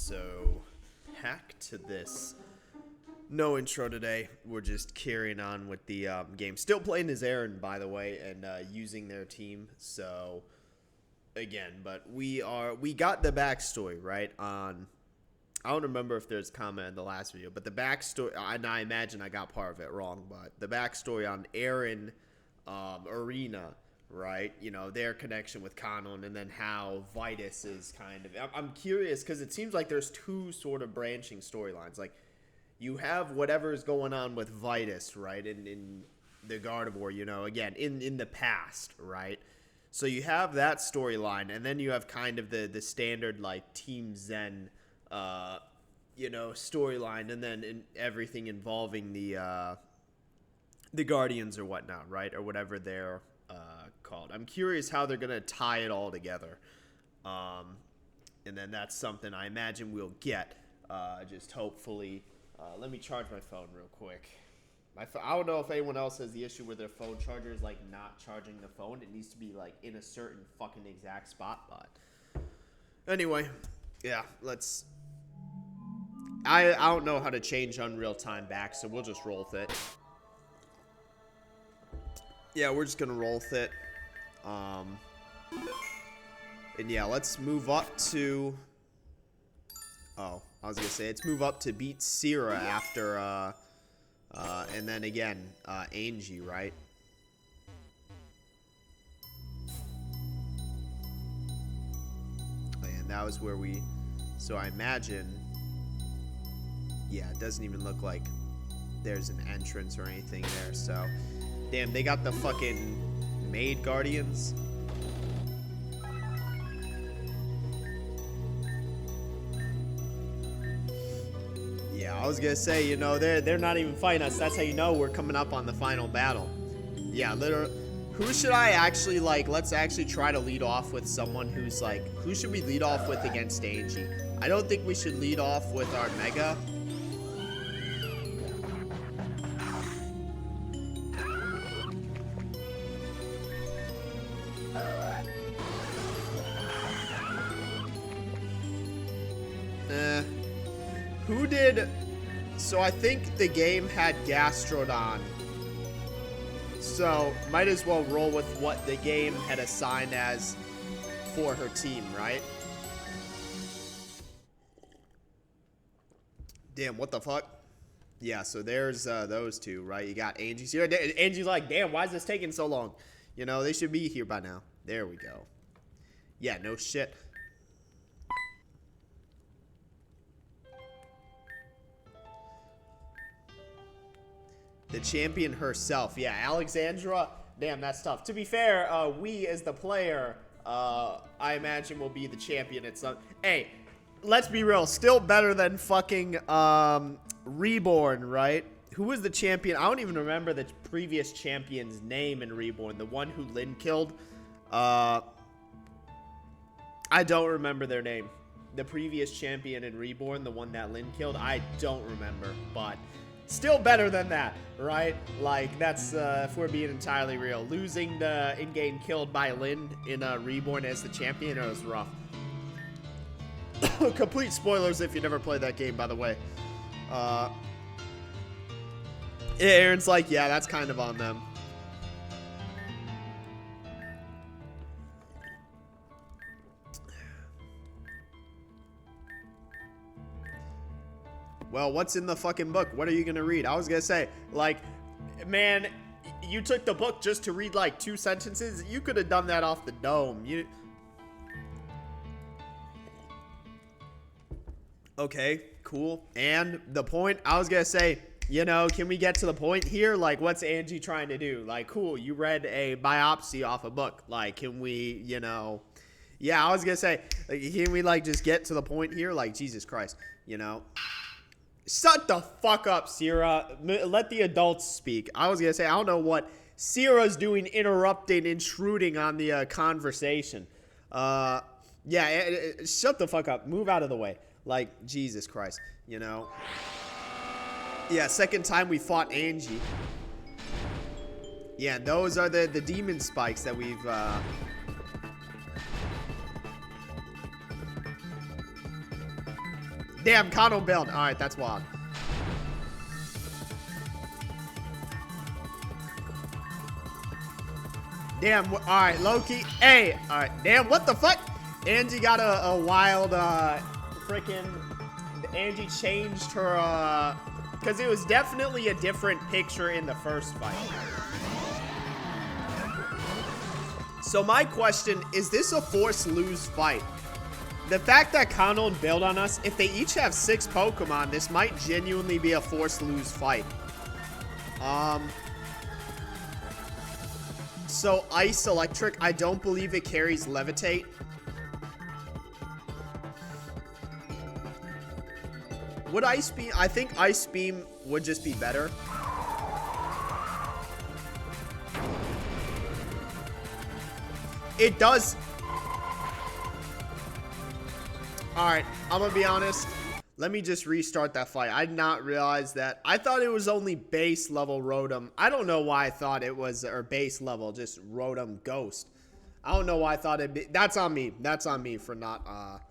So, hack to this. No intro today. We're just carrying on with the game. Still playing as Aaron, by the way, and using their team. So, again, but we got the backstory, right? I don't remember if there's a comment in the last video, but the backstory, and I imagine I got part of it wrong, but the backstory on Aaron, Arena, right? You know, their connection with Kanon, and then how Vitus is kind of... I'm curious, because it seems like there's two sort of branching storylines. Like, you have whatever's going on with Vitus, right, in the Gardevoir, you know, again, in the past, right? So you have that storyline, and then you have kind of the standard, like, Team Zen, you know, storyline, and then everything involving the Guardians or whatnot, right, or whatever they're called. I'm curious how they're gonna tie it all together, and then that's something I imagine we'll get. Just hopefully, let me charge my phone real quick. I don't know if anyone else has the issue where their phone charger is like not charging the phone. It needs to be like in a certain fucking exact spot. But anyway, yeah, let's. I don't know how to change Unreal Time back, so we'll just roll with it. Yeah, we're just gonna roll with it. And yeah, let's move up to. Oh, I was gonna say let's move up to beat Sierra after, and then again, Angie, right? And that was where we. So I imagine. Yeah, it doesn't even look like there's an entrance or anything there. So, damn, they got the fucking maid guardians. Yeah, I was gonna say, you know, they're not even fighting us. That's how you know we're coming up on the final battle. Yeah, literally. Who should I actually, like, let's actually try to lead off with someone who's, like, who should we lead off with against Angie? I don't think we should lead off with our Mega. Who did... So I think the game had Gastrodon. So might as well roll with what the game had assigned as for her team, right? Damn, what the fuck? Yeah, so there's those two, right? You got Angie's here. Angie's like, damn, why is this taking so long? You know, they should be here by now. There we go. Yeah, no shit. The champion herself. Yeah, Alexandra. Damn, that's tough. To be fair, we as the player, I imagine will be the champion at some... Hey, let's be real. Still better than fucking Reborn, right? Who was the champion? I don't even remember the previous champion's name in Reborn. The one who Lynn killed. I don't remember their name. The previous champion in Reborn, the one that Lynn killed, I don't remember, but... Still better than that, right? Like, that's, if we're being entirely real. Losing the in-game killed by Lynn in Reborn as the champion, it was rough. Complete spoilers if you never played that game, by the way. Aaron's like, yeah, that's kind of on them. Well, what's in the fucking book? What are you gonna read? I was gonna say, like, man, you took the book just to read, like, 2 sentences? You could have done that off the dome. Okay, cool. And the point, I was gonna say, you know, can we get to the point here? Like, what's Angie trying to do? Like, cool, you read a biopsy off a book. Like, can we, you know... Yeah, I was gonna say, like, can we, like, just get to the point here? Like, Jesus Christ, you know... Shut the fuck up, Sierra. Let the adults speak. I was going to say, I don't know what Sierra's doing interrupting, intruding on the conversation. Yeah, shut the fuck up. Move out of the way. Like, Jesus Christ, you know. Yeah, second time we fought Angie. Yeah, those are the demon spikes that we've... Damn, Kano bailed. Alright, that's wild. Damn, alright, Loki. Hey, alright, damn, what the fuck? Angie got a wild, freaking... Angie changed her, because it was definitely a different picture in the first fight. So my question, is this a force lose fight? The fact that Kano bailed on us, if they each have 6 Pokemon, this might genuinely be a force lose fight. So Ice Electric, I don't believe it carries Levitate. Would Ice Beam? I think Ice Beam would just be better. It does. Alright, I'm gonna be honest. Let me just restart that fight. I did not realize that. I thought it was only base level Rotom. I don't know why I thought it was, or base level, just Rotom Ghost. I don't know why I thought it'd be. That's on me. That's on me for not,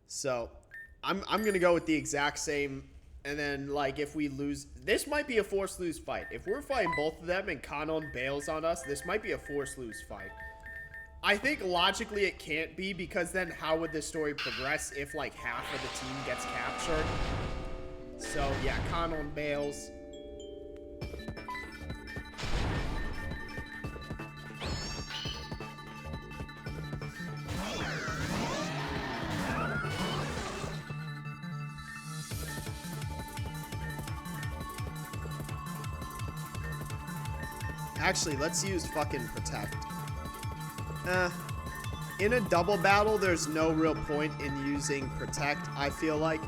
so, I'm gonna go with the exact same, and then, like, if we lose, this might be a force lose fight. If we're fighting both of them and Kanon bails on us, this might be a force lose fight. I think logically it can't be, because then how would the story progress if, like, half of the team gets captured? So, yeah, Kanon bails. Actually, let's use fucking Protect. In a double battle, there's no real point in using Protect, I feel like.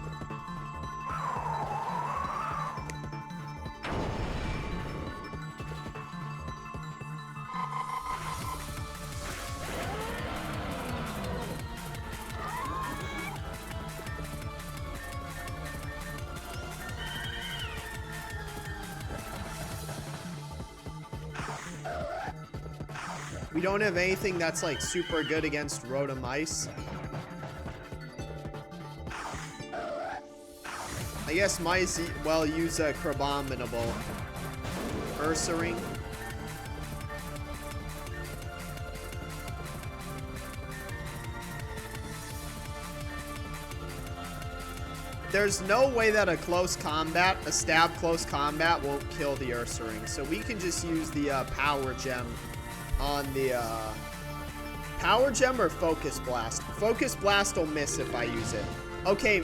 We don't have anything that's, like, super good against Rotom Ice. I guess might well use a Crabominable. Ursaring. There's no way that a stab close combat won't kill the Ursaring. So we can just use the Power Gem on the Power Gem or Focus Blast. Focus Blast will miss if I use it. Okay.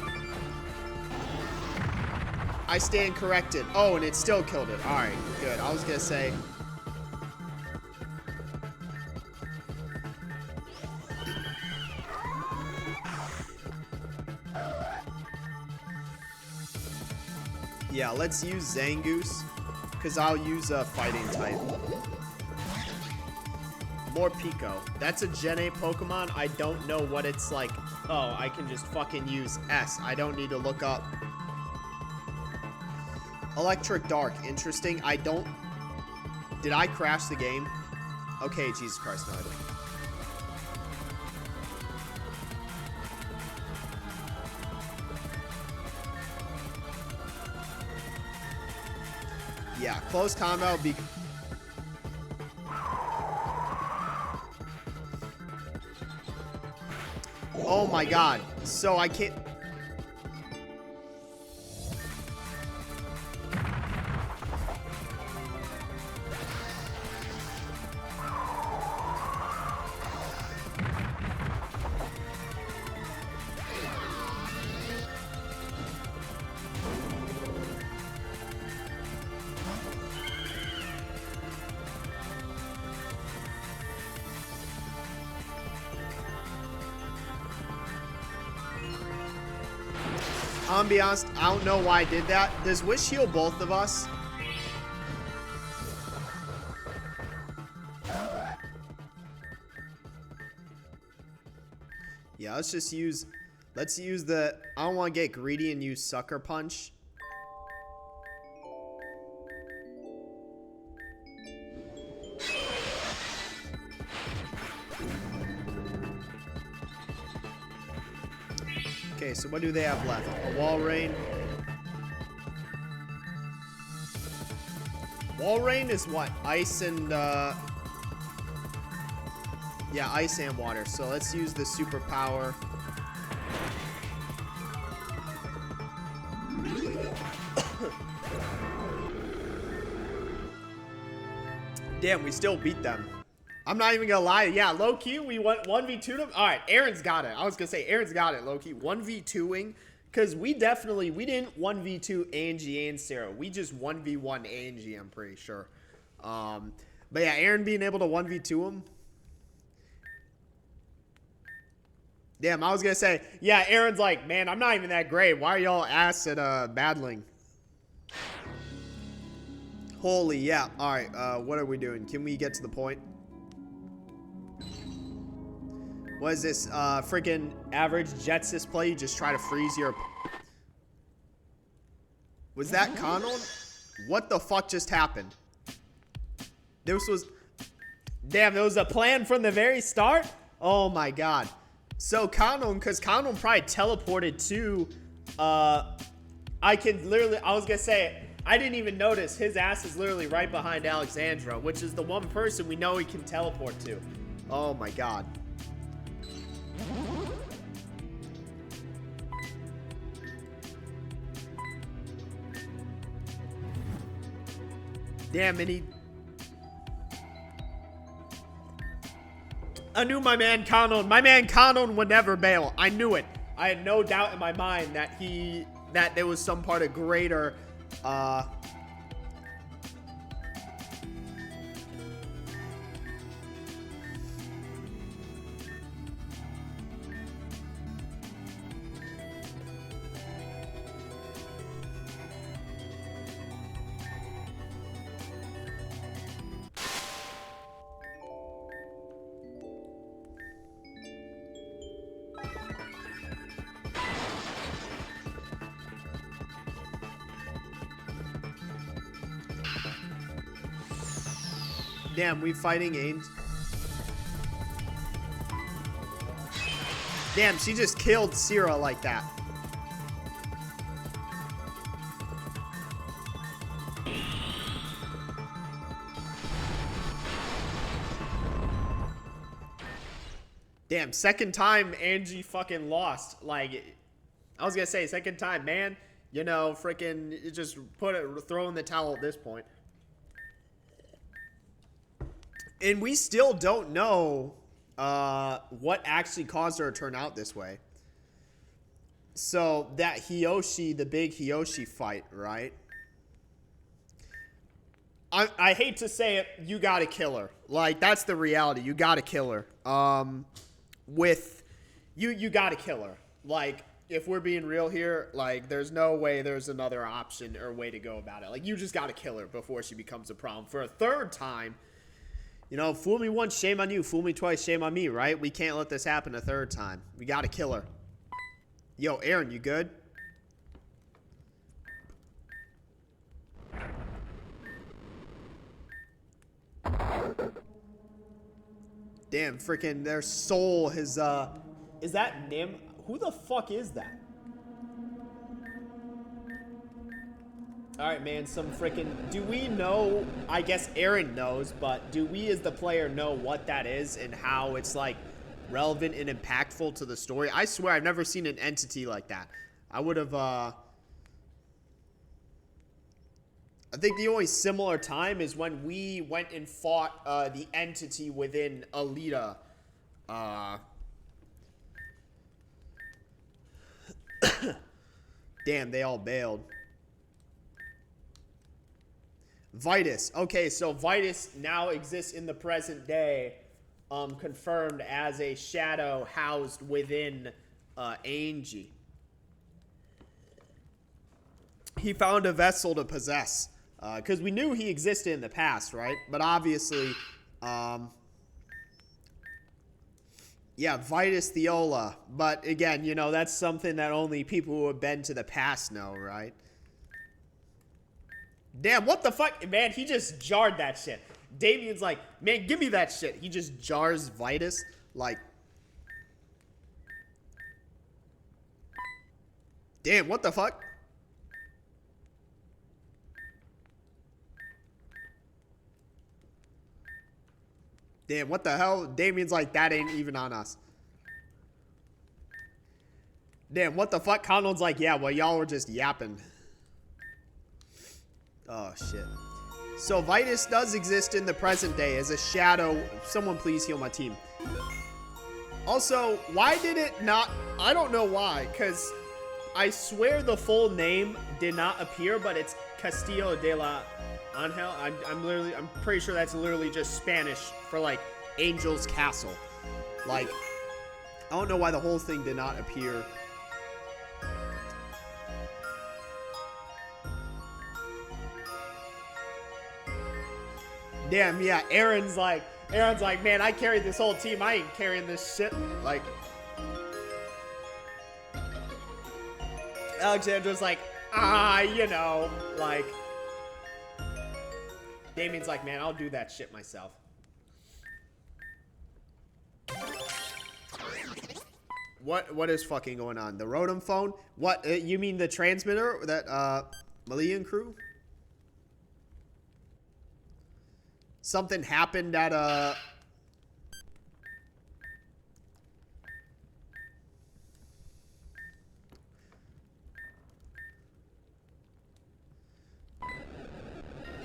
I stand corrected. Oh, and it still killed it. Alright, good. I was gonna say. Yeah, let's use Zangoose, because I'll use a fighting type. More Pico. That's a Gen 8 Pokemon. I don't know what it's like. Oh, I can just fucking use S. I don't need to look up. Electric Dark. Interesting. I don't... Did I crash the game? Okay, Jesus Christ, no, I didn't. Yeah, close combat would be... Oh my god. So I can't... I'm gonna be honest, I don't know why I did that. Does Wish heal both of us? Yeah, let's use the... I don't want to get greedy and use Sucker Punch. Okay, so what do they have left? A wall rain. Wall rain is what? Ice and, yeah, ice and water. So let's use the superpower. Damn, we still beat them. I'm not even gonna lie. Yeah, low-key, we went 1v2 them. All right, Aaron's got it. I was gonna say, Aaron's got it, low-key. 1v2ing. Because we didn't 1v2 Angie and Sarah. We just 1v1 Angie, I'm pretty sure. But yeah, Aaron being able to 1v2 him. Damn, I was gonna say, yeah, Aaron's like, man, I'm not even that great. Why are y'all ass at battling? Holy, yeah. All right, what are we doing? Can we get to the point? What is this, freaking average Jetsys play? You just try to freeze your... Was that Kanon? What the fuck just happened? This was... Damn, there was a plan from the very start? Oh my god. So Kanon, because Kanon probably teleported to... I can literally... I was gonna say... I didn't even notice. His ass is literally right behind Alexandra, which is the one person we know he can teleport to. Oh my god. Damn, and he... I knew my man Kanon would never bail. I knew it. I had no doubt in my mind that that there was some part of greater, Damn, we fighting Ains. Damn, she just killed Sierra like that. Damn, second time Angie fucking lost. Like, I was gonna say, second time, man. You know, freaking just throw in the towel at this point. And we still don't know what actually caused her to turn out this way. So that Hiyoshi, the big Hiyoshi fight, right? I hate to say it, you gotta kill her. Like, that's the reality. You gotta kill her. You gotta kill her. Like, if we're being real here, like, there's no way there's another option or way to go about it. Like, you just gotta kill her before she becomes a problem. For a third time... You know, fool me once, shame on you. Fool me twice, shame on me, right? We can't let this happen a third time. We gotta kill her. Yo, Aaron, you good? Damn, freaking their soul has, is that Nim? Who the fuck is that? Alright, man, some freaking... Do we know... I guess Aaron knows, but do we as the player know what that is and how it's, like, relevant and impactful to the story? I swear I've never seen an entity like that. I would have, I think the only similar time is when we went and fought, the entity within Alita. Damn, they all bailed. Vitus. Okay, so Vitus now exists in the present day, confirmed as a shadow housed within Angie. He found a vessel to possess, because we knew he existed in the past, right? But obviously, yeah, Vitus Theola. But again, you know, that's something that only people who have been to the past know, right? Damn, what the fuck? Man, he just jarred that shit. Damien's like, man, give me that shit. He just jars Vitus. Like, Damn, what the fuck? Damn, what the hell? Damien's like, that ain't even on us. Damn, what the fuck? Conald's like, yeah, well, y'all were just yapping. Oh, shit. So, Vitus does exist in the present day as a shadow. Someone please heal my team. Also, why did it not... I don't know why, because I swear the full name did not appear, but it's Castillo de la Angel. I'm pretty sure that's literally just Spanish for, like, Angel's Castle. Like, I don't know why the whole thing did not appear. Damn, yeah, Aaron's like, man, I carried this whole team. I ain't carrying this shit. Like, Alexandra's like, you know, like, Damien's like, man, I'll do that shit myself. What is fucking going on? The Rotom phone? What, you mean the transmitter that, Malian crew? Something happened at,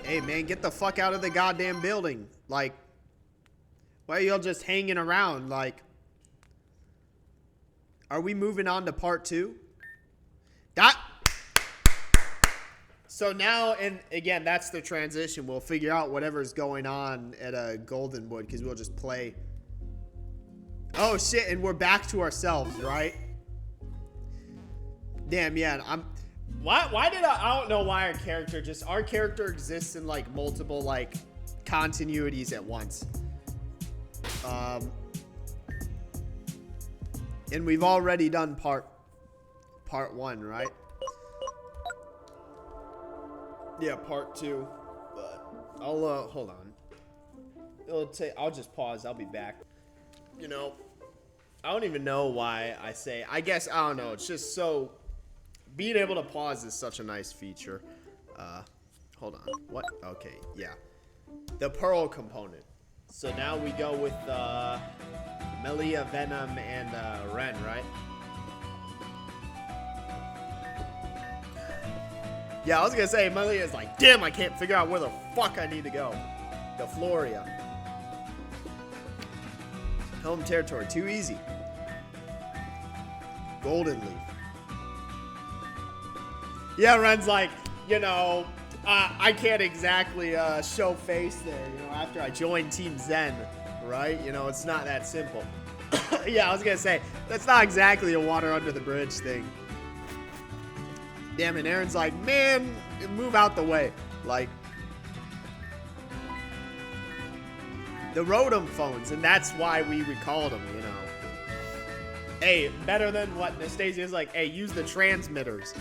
Hey, man, get the fuck out of the goddamn building. Like, why are y'all just hanging around? Like, are we moving on to part 2? So now, and again, that's the transition. We'll figure out whatever's going on at Goldenwood, because we'll just play. Oh, shit, and we're back to ourselves, right? Damn, yeah, Why did I don't know why our character exists in, like, multiple, like, continuities at once. And we've already done part 1, right? Yeah, part 2. But I'll hold on. I'll just pause. I'll be back. You know, I don't even know why I say. I guess I don't know. It's just so being able to pause is such a nice feature. Hold on. What? Okay, yeah. The Pearl component. So now we go with Melia, Venom, and Ren, right? Yeah, I was gonna say, Melia's like, damn, I can't figure out where the fuck I need to go. The Floria. Home territory, too easy. Golden Leaf. Yeah, Ren's like, you know, I can't exactly show face there, you know, after I joined Team Zen, right? You know, it's not that simple. Yeah, I was gonna say, that's not exactly a water under the bridge thing. Damn it, Aaron's like, man, move out the way. Like, the Rotom phones, and that's why we recalled them, you know. Hey, better than what Nastasia's like, hey, use the transmitters.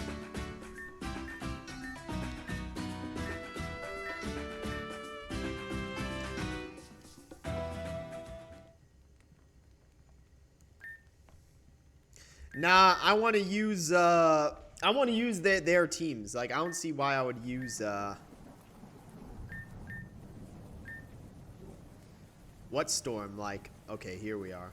Nah, I want to use, their teams. Like, I don't see why I would use, what storm? Like, okay, here we are.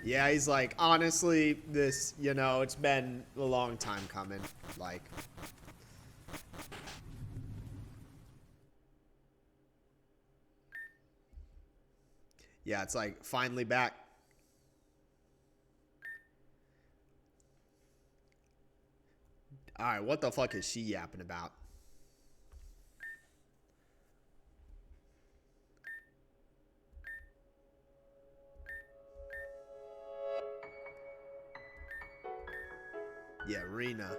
Yeah, he's like, honestly, this, you know, it's been a long time coming. Like, yeah, it's like, finally back. Alright, what the fuck is she yapping about? Yeah, Rena.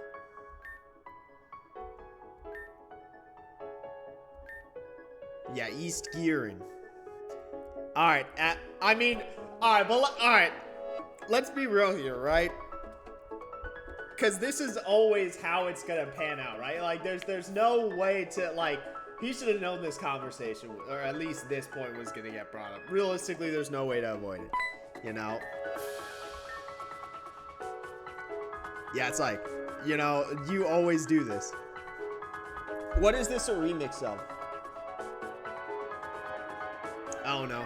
Yeah, East Gearing. Alright, I mean, alright, but alright. Let's be real here, right? Because this is always how it's gonna pan out, right? Like, there's no way to, like, He should have known this conversation, or at least this point was going to get brought up. Realistically, there's no way to avoid it, you know? Yeah, it's like, you know, you always do this. What is this a remix of? I don't know.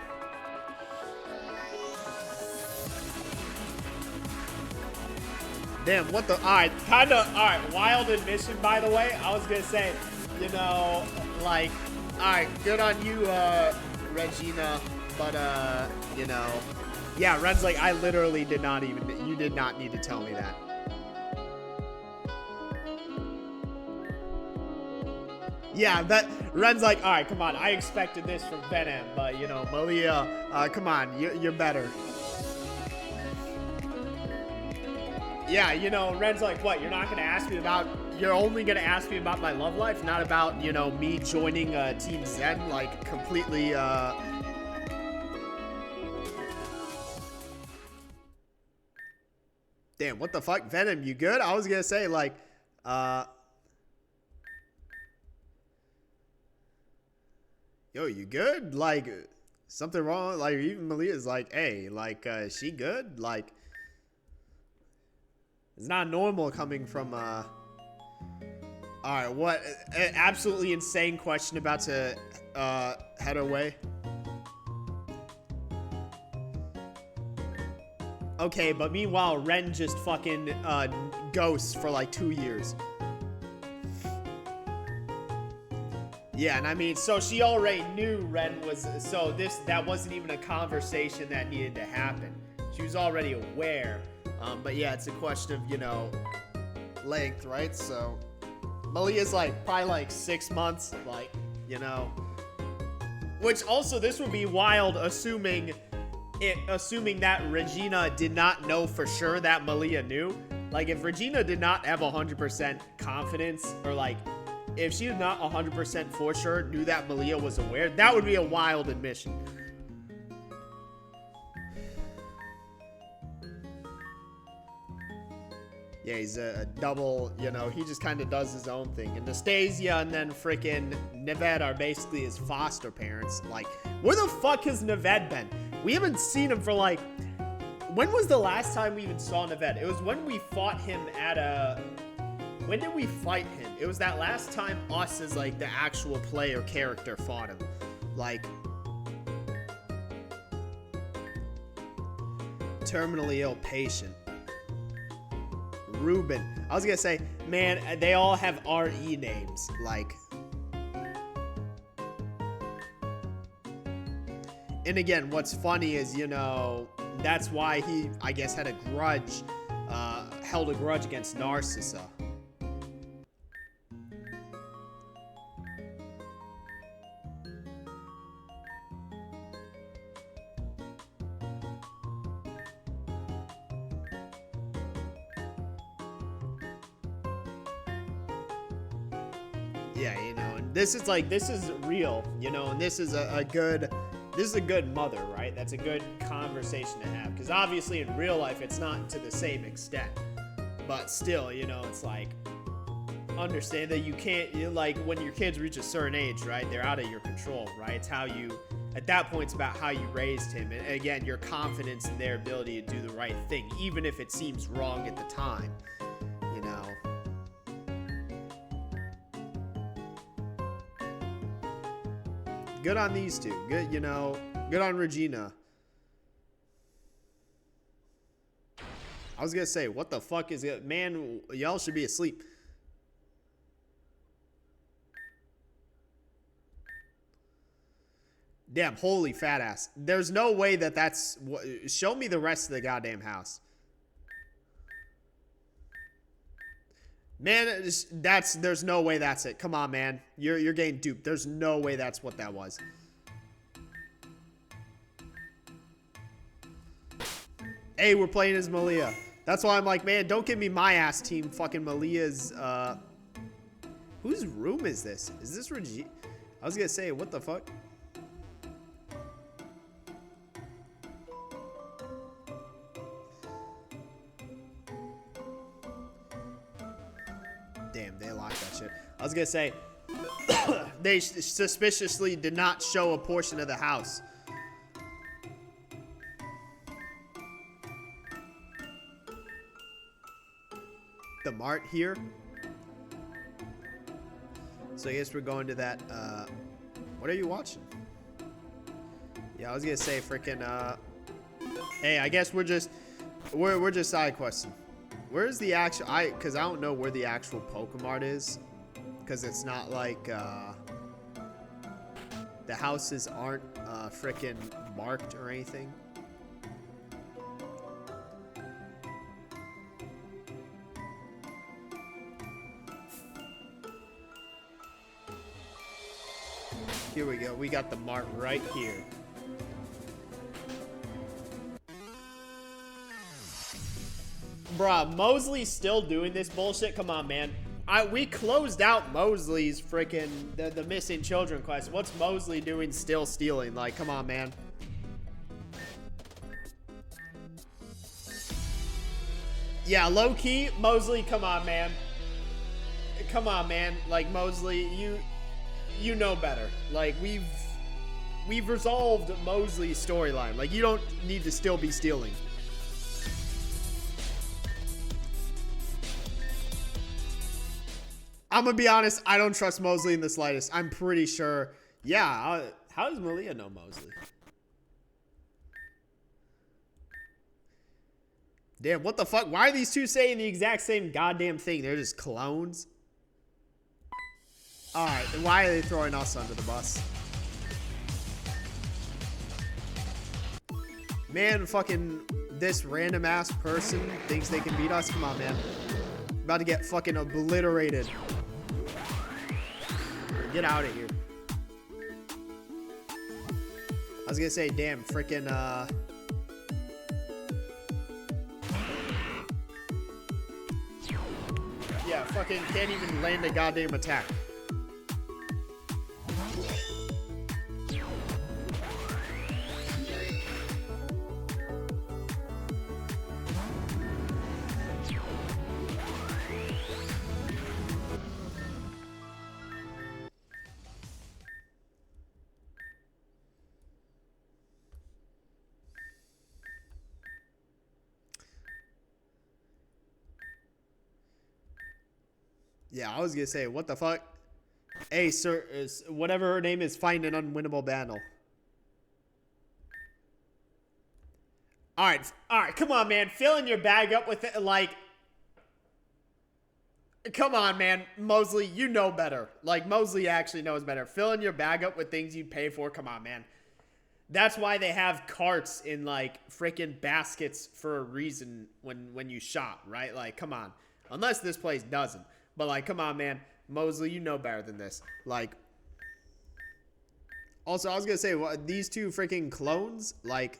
Damn, what the? Alright, alright, wild admission, by the way. I was gonna say, you know, like, alright, good on you, Regina, but, you know, yeah, Ren's like, I literally did not even, you did not need to tell me that. Yeah, that, Ren's like, alright, come on, I expected this from Venom, but, you know, Malia, come on, you're better. Yeah, you know, Ren's like, what, you're not going to ask me about, you're only going to ask me about my love life, not about, you know, me joining Team Zen, like, completely, Damn, what the fuck? Venom, you good? I was going to say, like, Yo, you good? Like, something wrong? Like, even Malia's like, hey, like, she good? Like, it's not normal coming from, Alright, what? An absolutely insane question about to, head away. Okay, but meanwhile, Ren just fucking, ghosts for like 2 years. Yeah, and I mean, so she already knew Ren was, so that wasn't even a conversation that needed to happen. She was already aware. But yeah, it's a question of, you know, length, right? So Malia's like probably like 6 months, like, you know, which also this would be wild assuming that Regina did not know for sure that Malia knew. Like, if Regina did not have 100% confidence, or like if she did not 100% for sure knew that Malia was aware, that would be a wild admission. Yeah, he's a double, you know, he just kind of does his own thing. And Nastasia and then freaking Neved are basically his foster parents. Like, where the fuck has Neved been? We haven't seen him for like, when was the last time we even saw Neved? It was when we fought him at a, when did we fight him? It was that last time us as like the actual player character fought him. Like, terminally ill patient. Ruben. I was gonna say, man, they all have RE names. Like, and again, what's funny is, you know, that's why he, I guess, had a grudge, held a grudge against Narcissa. Yeah, you know, and this is like, this is real, you know, and this is a good mother, right? That's a good conversation to have, because obviously in real life it's not to the same extent, but still, you know, it's like, understand that you can't, you know, like, when your kids reach a certain age, right, they're out of your control, right? It's how you, at that point, it's about how you raised him, and again, your confidence in their ability to do the right thing, even if it seems wrong at the time, you know. Good on these two. Good, you know, good on Regina. I was gonna say, what the fuck is it? Man, y'all should be asleep. Damn, holy fat ass. There's no way that that's... Show me the rest of the goddamn house. Man, there's no way that's it. Come on, man. You're getting duped. There's no way that's what that was. Hey, we're playing as Malia. That's why I'm like, man, don't give me my ass team. Fucking Malia's, whose room is this? Is this Regina? I was gonna say, what the fuck? Damn, they locked that shit. I was gonna say, they suspiciously did not show a portion of the house. The mart here. So I guess we're going to that, what are you watching? Yeah, I was gonna say freaking, hey, I guess we're just side questing. Where's the actual, cause I don't know where the actual Pokemon is. Cause it's not like, the houses aren't, freaking marked or anything. Here we go. We got the mart right here. Bruh, Mosley's still doing this bullshit? Come on, man. We closed out Mosley's freaking the missing children quest. What's Mosley doing still stealing? Like, come on, man. Yeah, low-key, Mosley, come on, man. Come on, man. Like, Mosley, you know better. Like, we've resolved Mosley's storyline. Like, you don't need to still be stealing. I'm gonna be honest, I don't trust Mosley in the slightest. I'm pretty sure. Yeah, how does Malia know Mosley? Damn, what the fuck? Why are these two saying the exact same goddamn thing? They're just clones. Alright, then why are they throwing us under the bus? Man, fucking this random ass person thinks they can beat us? Come on, man. About to get fucking obliterated. Get out of here. I was gonna say, damn, freaking, yeah, fucking can't even land a goddamn attack. Yeah, I was gonna say, what the fuck? Hey, sir, whatever her name is, find an unwinnable battle. Alright, come on, man. Filling your bag up with it, like... Come on, man. Mosley, you know better. Like, Mosley actually knows better. Filling your bag up with things you'd pay for, come on, man. That's why they have carts in, like, freaking baskets for a reason when you shop, right? Like, come on. Unless this place doesn't. But, like, come on, man. Mosley, you know better than this. Like, also, I was gonna say, what, these two freaking clones? Like,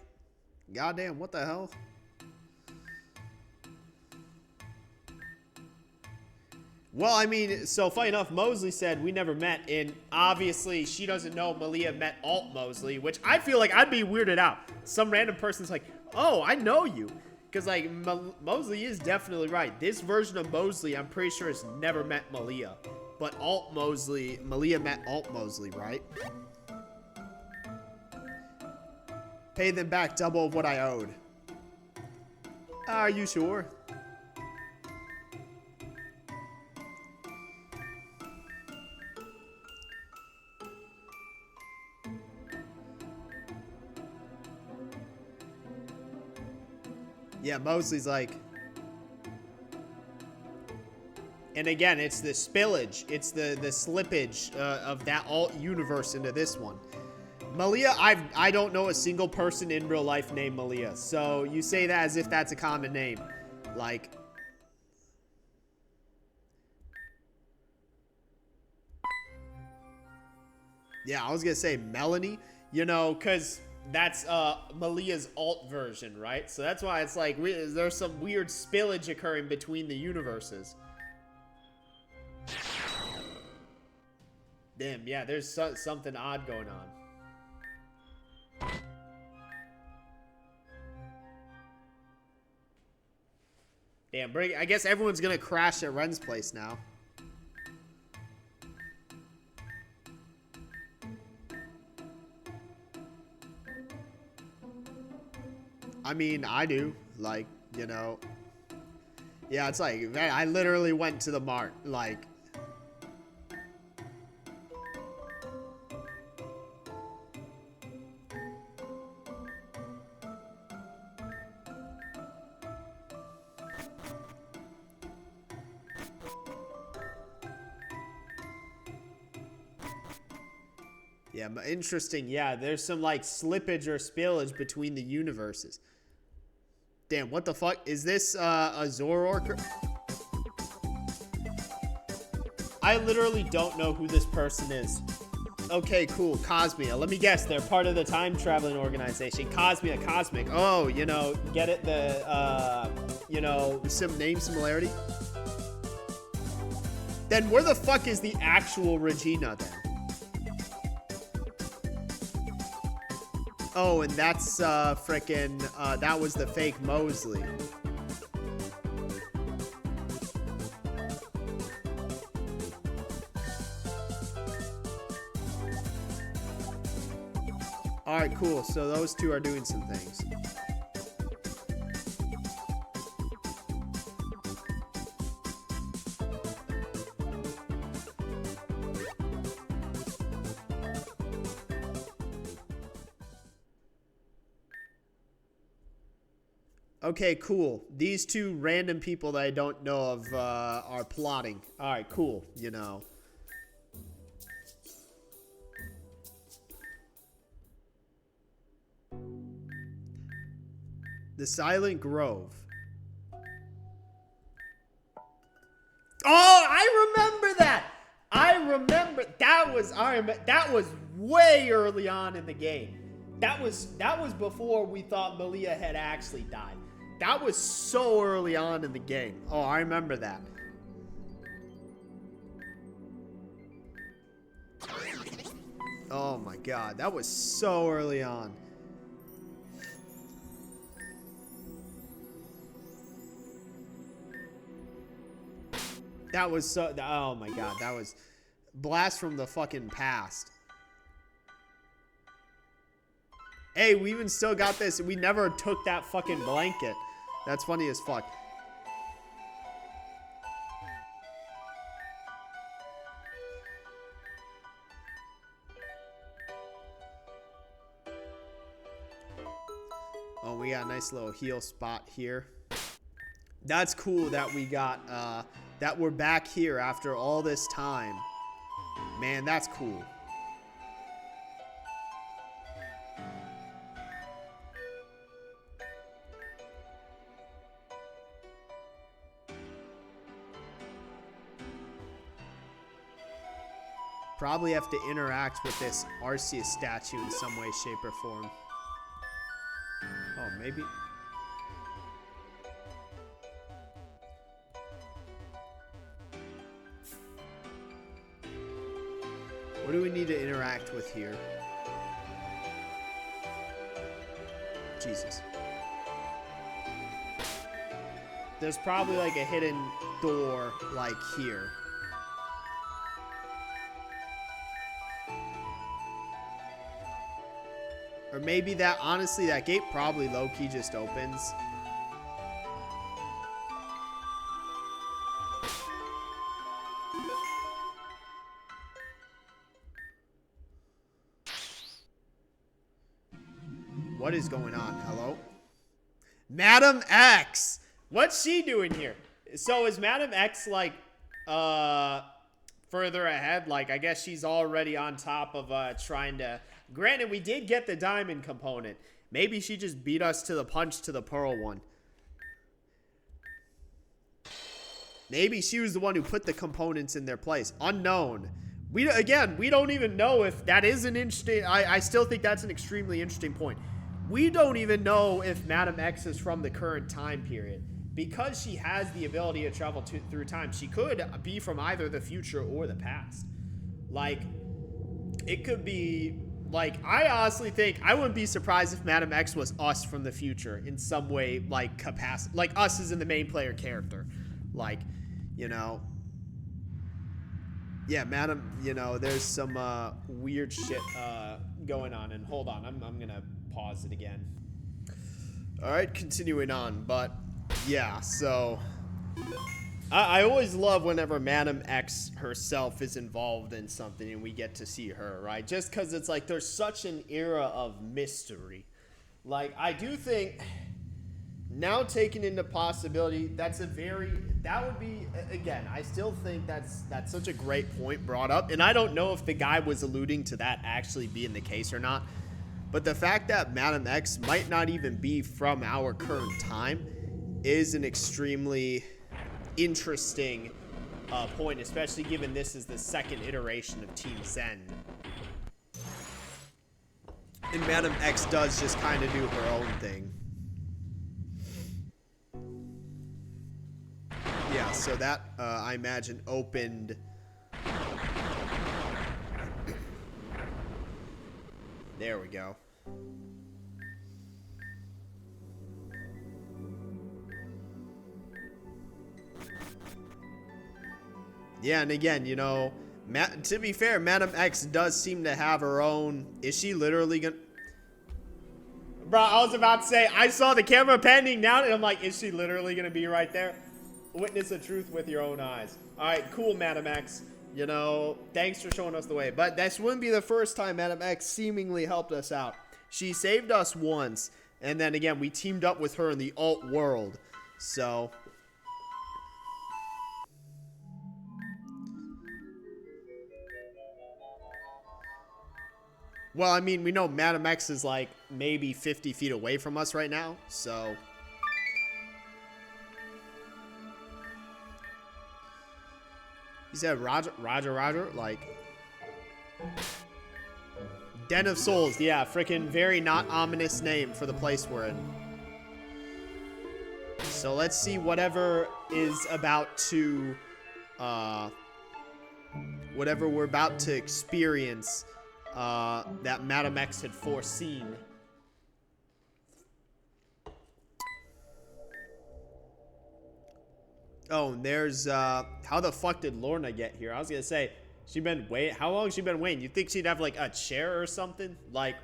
goddamn, what the hell? Well, I mean, so funny enough, Mosley said we never met, and obviously she doesn't know Malia met Alt Mosley, which I feel like I'd be weirded out. Some random person's like, oh, I know you. Because, like, Mosley is definitely right. This version of Mosley, I'm pretty sure, has never met Malia. But Alt Mosley, Malia met Alt Mosley, right? Pay them back double of what I owed. Are you sure? Yeah, Mosley's like... And again, it's the spillage. It's the slippage of that alt universe into this one. Malia, I don't know a single person in real life named Malia. So you say that as if that's a common name. Like... Yeah, I was gonna say Melanie. You know, because... That's Malia's alt version, right? So that's why it's like there's some weird spillage occurring between the universes. Damn, yeah, there's something odd going on. Damn, I guess everyone's gonna crash at Ren's place now. I mean, I do. Like, you know. Yeah, it's like, man, I literally went to the mart. Like. Yeah, interesting. Yeah, there's some like slippage or spillage between the universes. Damn, what the fuck? Is this a Zoroark? I literally don't know who this person is. Okay, cool. Cosmia. Let me guess. They're part of the time traveling organization. Cosmia, Cosmic. Oh, you know, get it? The, you know, some name similarity. Then where the fuck is the actual Regina then? Oh, and that's frickin' that was the fake Mosley. Alright, cool. So those two are doing some things. Okay, cool. These two random people that I don't know of are plotting. Alright, cool. You know. The Silent Grove. Oh, I remember that! I remember that was way early on in the game. That was before we thought Malia had actually died. That was so early on in the game. Oh, I remember that. Oh my god, that was so early on. That was so, oh my god, that was blast from the fucking past. Hey, we even still got this. We never took that fucking blanket. That's funny as fuck. Oh, we got a nice little heal spot here. That's cool that we got, that we're back here after all this time. Man, that's cool. Probably have to interact with this Arceus statue in some way, shape, or form. Oh, maybe. What do we need to interact with here? Jesus. There's probably like a hidden door like here. Or maybe that, honestly, that gate probably low-key just opens. What is going on? Hello? Madam X! What's she doing here? So is Madam X, like, further ahead? Like, I guess she's already on top of, trying to... Granted, we did get the diamond component. Maybe she just beat us to the punch to the pearl one. Maybe she was the one who put the components in their place. Unknown. We don't even know if that is an interesting... I still think that's an extremely interesting point. We don't even know if Madam X is from the current time period. Because she has the ability to travel through time, she could be from either the future or the past. Like, it could be... Like, I honestly think, I wouldn't be surprised if Madam X was us from the future in some way, like, capacity. Like, us as in the main player character. Like, you know. Yeah, Madam, you know, there's some weird shit going on. And hold on, I'm going to pause it again. Alright, continuing on, but yeah, so I always love whenever Madam X herself is involved in something and we get to see her, right? Just because it's like there's such an era of mystery. Like, I do think now taking into possibility, that would be, again, I still think that's such a great point brought up. And I don't know if the guy was alluding to that actually being the case or not. But the fact that Madam X might not even be from our current time is an extremely interesting point, especially given this is the second iteration of Team Zen. And Madam X does just kind of do her own thing. Yeah, so that, I imagine, opened... There we go. Yeah, and again, you know, to be fair, Madam X does seem to have her own... Is she literally gonna... Bro, I was about to say, I saw the camera panning down, and I'm like, is she literally gonna be right there? Witness the truth with your own eyes. Alright, cool, Madam X. You know, thanks for showing us the way. But this wouldn't be the first time Madam X seemingly helped us out. She saved us once, and then again, we teamed up with her in the alt world. So... Well, I mean, we know Madam X is like maybe 50 feet away from us right now, so... He said Roger, like... Den of Souls, yeah, freaking very not ominous name for the place we're in. So let's see whatever is about to, whatever we're about to experience, that Madam X had foreseen. Oh, and there's, how the fuck did Lorna get here? I was gonna say, how long has she been waiting? You think she'd have, like, a chair or something? Like,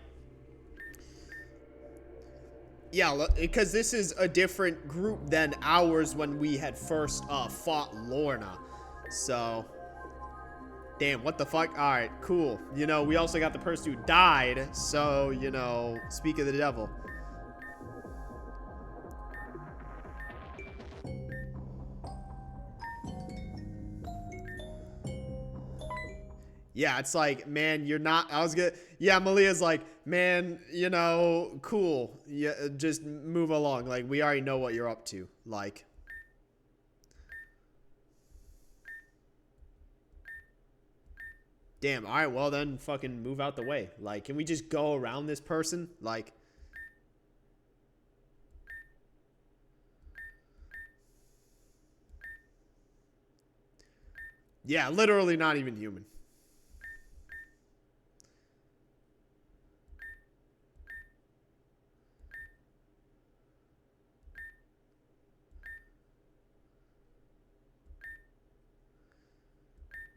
yeah, because this is a different group than ours when we had first, fought Lorna. So, damn, what the fuck? Alright, cool. You know, we also got the person who died, so, you know, speak of the devil. Yeah, it's like, man, you're not, yeah, Malia's like, man, you know, cool. Yeah, just move along. Like, we already know what you're up to. Like. Damn, alright, well then, fucking move out the way. Like, can we just go around this person? Like. Yeah, literally not even human.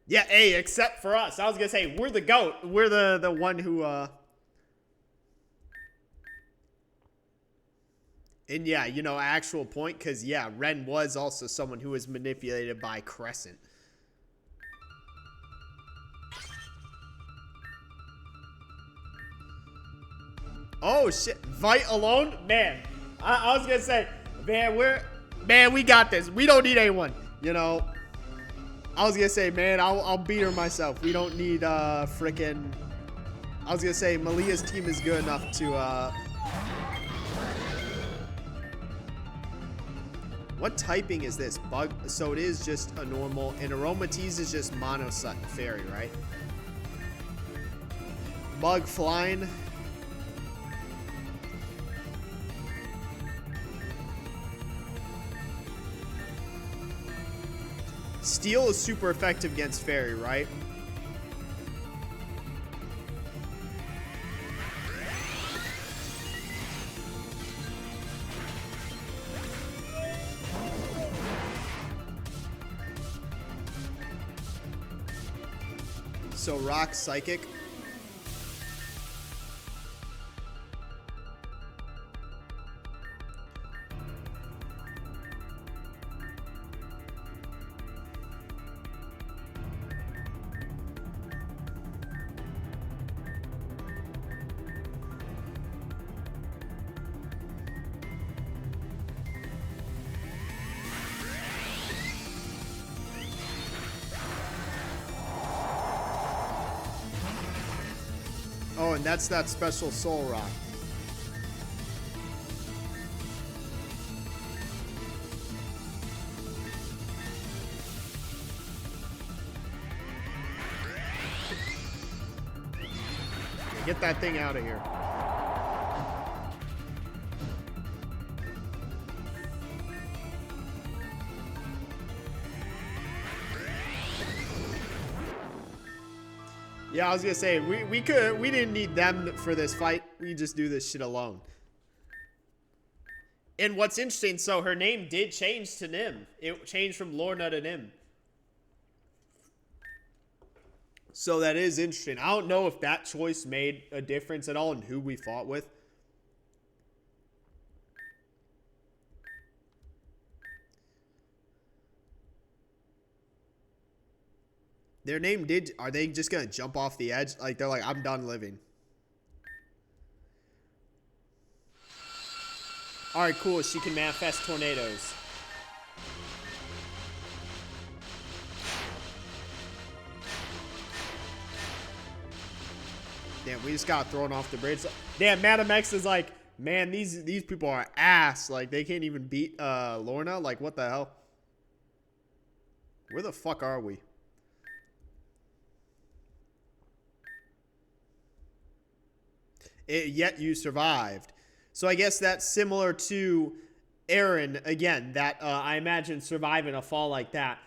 Yeah, hey, except for us. I was gonna say, we're the GOAT. We're the one who, And yeah, you know, actual point, because, yeah, Ren was also someone who was manipulated by Crescent. Oh, shit. Vite alone? Man, I was gonna say, man, we got this. We don't need anyone, you know. I was gonna say, man, I'll beat her myself. We don't need, frickin'... I was gonna say, Malia's team is good enough to, What typing is this? Bug? So it is just a normal... And Aromatisse is just Mono Fairy, right? Bug flying. Steel is super effective against Fairy, right? So Rock, Psychic. and that's that special soul rock. Get that thing out of here. Yeah, I was gonna say we didn't need them for this fight. We just do this shit alone. And what's interesting, so her name did change to Nim. It changed from Lorna to Nim. So that is interesting. I don't know if that choice made a difference at all in who we fought with. Their name did... Are they just going to jump off the edge? Like, they're like, I'm done living. Alright, cool. She can manifest tornadoes. Damn, we just got thrown off the bridge. Damn, Madam X is like, man, these people are ass. Like, they can't even beat Lorna. Like, what the hell? Where the fuck are we? Yet you survived. So I guess that's similar to Aaron, again, that I imagine surviving a fall like that.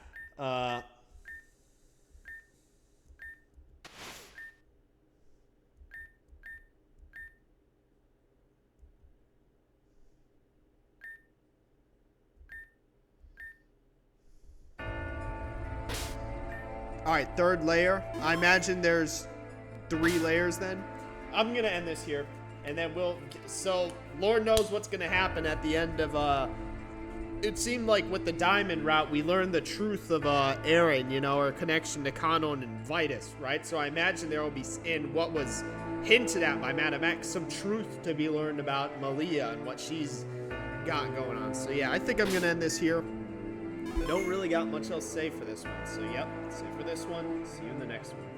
Alright, third layer. I imagine there's 3 layers then. I'm going to end this here. And then we'll... So, Lord knows what's going to happen at the end of... It seemed like with the diamond route, we learned the truth of Aaron, you know, her connection to Kanon and Vitus, right? So I imagine there will be, in what was hinted at by Madam X, some truth to be learned about Malia and what she's got going on. So yeah, I think I'm going to end this here. Don't really got much else to say for this one. So yep, that's it for this one. See you in the next one.